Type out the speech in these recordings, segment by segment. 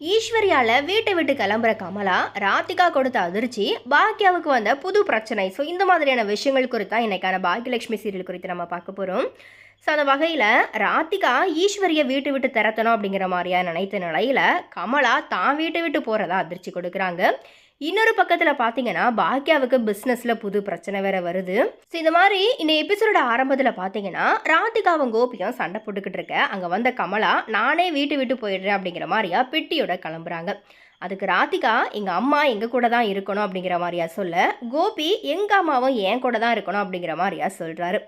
ஈஸ்வரியால வீட்டை விட்டு கிளம்புற கமலா ராதிகா கொடுத்த அதிர்ச்சி பாக்யாவுக்கு வந்த புது பிரச்சனை. ஸோ இந்த மாதிரியான விஷயங்கள் குறித்தா இன்னைக்கான பாக்யலட்சுமி சீரியல் குறித்து நம்ம பார்க்க போகிறோம். ஸோ அந்த வகையில் ராதிகா ஈஸ்வரியை வீட்டை விட்டு திறத்தணும் அப்படிங்கிற மாதிரியா நினைத்த நிலையில் கமலா தான் வீட்டை விட்டு போகிறதா அதிர்ச்சி கொடுக்குறாங்க. இன்னொரு பக்கத்தில் பார்த்தீங்கன்னா பாக்யாவுக்கு பிஸ்னஸில் புது பிரச்சனை வேற வருது. ஸோ இந்த மாதிரி இந்த எபிசோட ஆரம்பத்தில் பார்த்தீங்கன்னா ராதிகாவும் கோபியும் சண்டை போட்டுக்கிட்டு இருக்க அங்கே வந்த கமலா நானே வீட்டு விட்டு போயிடுறேன் அப்படிங்கிற மாதிரியா பெட்டியோட கிளம்புறாங்க. அதுக்கு ராதிகா எங்கள் அம்மா எங்கள் கூட தான் இருக்கணும் அப்படிங்கிற மாதிரியா சொல்ல, கோபி எங்கள் அம்மாவும் என் கூட தான் இருக்கணும் அப்படிங்கிற மாதிரியா சொல்கிறாரு.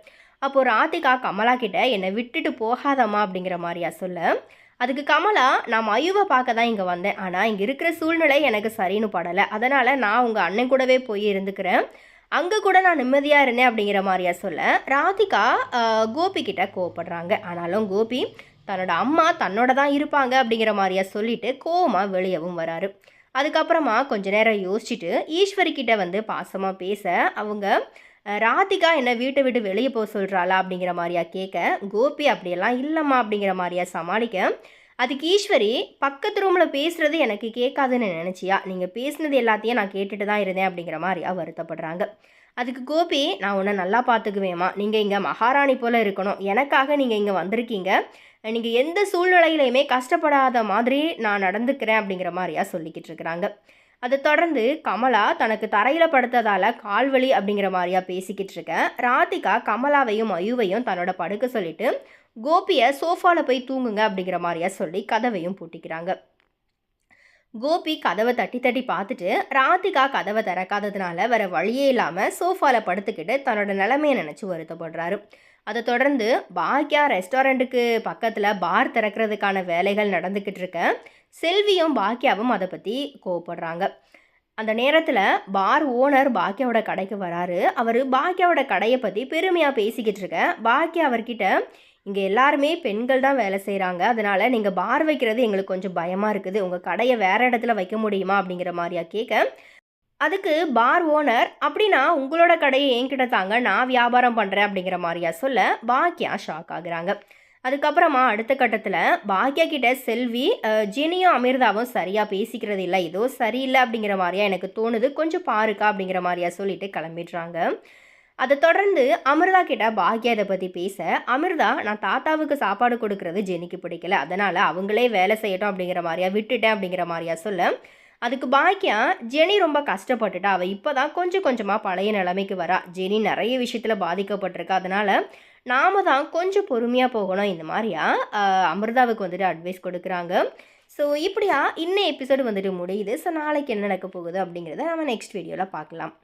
அப்போது ராதிகா கமலா கிட்ட என்னை விட்டுட்டு போகாதம்மா அப்படிங்கிற மாதிரியா சொல்ல, அதுக்கு கமலா நான் மயுவை பார்க்க தான் இங்கே வந்தேன், ஆனால் இங்கே இருக்கிற சூழ்நிலை எனக்கு சரின்னு படலை, அதனால் நான் உங்கள் அண்ணன் கூடவே போய் இருந்துக்கிறேன், அங்கே கூட நான் நிம்மதியாக இருந்தேன் அப்படிங்கிற மாதிரியா சொல்ல ராதிகா கோபி கிட்ட கோவப்படுறாங்க. ஆனாலும் கோபி தன்னோட அம்மா தன்னோட தான் இருப்பாங்க அப்படிங்கிற மாதிரியா சொல்லிட்டு கோவமாக வெளியவும் வராரு. அதுக்கப்புறமா கொஞ்ச நேரம் யோசிச்சுட்டு ஈஸ்வரி கிட்ட வந்து பாசமாக பேச அவங்க ராதிகா என்ன வீட்டை விட்டு வெளியே போக சொல்கிறாளா அப்படிங்கிற மாதிரியா கேட்க, கோபி அப்படியெல்லாம் இல்லைம்மா அப்படிங்கிற மாதிரியா சமாளிக்க, அதுக்கு ஈஸ்வரி பக்கத்து ரூமில் பேசுகிறது எனக்கு கேட்காதுன்னு நினச்சியா, நீங்கள் பேசுனது எல்லாத்தையும் நான் கேட்டுட்டு தான் இருந்தேன் அப்படிங்கிற மாதிரியா வருத்தப்படுறாங்க. அதுக்கு கோபி நான் உன்னை நல்லா பார்த்துக்குவேம்மா, நீங்கள் இங்கே மகாராணி போல் இருக்கணும், எனக்காக நீங்கள் இங்கே வந்திருக்கீங்க, நீங்கள் எந்த சூழ்நிலையிலையுமே கஷ்டப்படாத மாதிரி நான் நடந்துக்கிறேன் அப்படிங்கிற மாதிரியா சொல்லிக்கிட்டு இருக்கிறாங்க. அதை தொடர்ந்து கமலா தனக்கு தரையில் படுத்ததால் கால்வலி அப்படிங்கிற மாதிரியா பேசிக்கிட்டு இருக்க ராதிகா கமலாவையும் மயுவையும் தன்னோட படுக்க சொல்லிட்டு கோபியை சோஃபாவில் போய் தூங்குங்க அப்படிங்கிற மாதிரியா சொல்லி கதவையும் பூட்டிக்கிறாங்க. கோபி கதவை தட்டி தட்டி பார்த்துட்டு ராதிகா கதவை திறக்காததுனால வேற வழியே இல்லாமல் சோஃபாவில் படுத்துக்கிட்டு தன்னோட நிலைமையை நினச்சி வருத்தப்படுறாரு. அதை தொடர்ந்து பாக்யா ரெஸ்டாரண்ட்டுக்கு பக்கத்தில் பார் திறக்கிறதுக்கான வேலைகள் நடந்துக்கிட்டு இருக்க செல்வியும் பாக்யாவும் அதை பற்றி கோவப்படுறாங்க. அந்த நேரத்தில் பார் ஓனர் பாக்யாவோட கடைக்கு வராரு. அவர் பாக்யாவோட கடையை பற்றி பெருமையாக பேசிக்கிட்டு இருக்க பாக்யா அவர்கிட்ட, இங்கே எல்லாருமே பெண்கள் தான் வேலை செய்கிறாங்க, அதனால் நீங்கள் பார் வைக்கிறது எங்களுக்கு கொஞ்சம் பயமாக இருக்குது, உங்கள் கடையை வேறு இடத்துல வைக்க முடியுமா அப்படிங்கிற மாதிரியா கேட்க, அதுக்கு பார் ஓனர் அப்படின்னா உங்களோட கடையை என்கிட்ட தாங்க, நான் வியாபாரம் பண்ணுறேன் அப்படிங்கிற மாதிரியா சொல்ல பாக்யா ஷாக் ஆகுறாங்க. அதுக்கப்புறமா அடுத்த கட்டத்தில் பாக்யா கிட்ட செல்வி ஜெனியும் அமிர்தாவும் சரியாக பேசிக்கிறது இல்லை, ஏதோ சரியில்லை அப்படிங்கிற மாதிரியா எனக்கு தோணுது, கொஞ்சம் பாருக்கா அப்படிங்கிற மாதிரியா சொல்லிட்டு கிளம்பிடுறாங்க. அதை தொடர்ந்து அமிர்தா கிட்ட பாக்யா இதை பற்றி பேச, அமிர்தா நான் தாத்தாவுக்கு சாப்பாடு கொடுக்கறது ஜெனிக்கு பிடிக்கல, அதனால் அவங்களே வேலை செய்யட்டும் அப்படிங்கிற மாதிரியா விட்டுட்டேன் அப்படிங்கிற மாதிரியா சொல்ல, அதுக்கு பாக்யா ஜெனி ரொம்ப கஷ்டப்பட்டுட்டா, அவள் இப்போ தான் கொஞ்சம் கொஞ்சமாக பழைய நிலைமைக்கு வரா, ஜெனி நிறைய விஷயத்தில் பாதிக்கப்பட்டிருக்கா, அதனால் நாம தான் கொஞ்சம் பொறுமையாக போகணும் இந்த மாதிரியா அமிர்தாவுக்கு வந்துட்டு அட்வைஸ் கொடுக்குறாங்க. ஸோ இப்படியா இன்னும் எபிசோடு வந்துட்டு முடியுது. ஸோ நாளைக்கு என்ன நடக்க போகுது அப்படிங்கிறத நம்ம நெக்ஸ்ட் வீடியோவில் பார்க்கலாம்.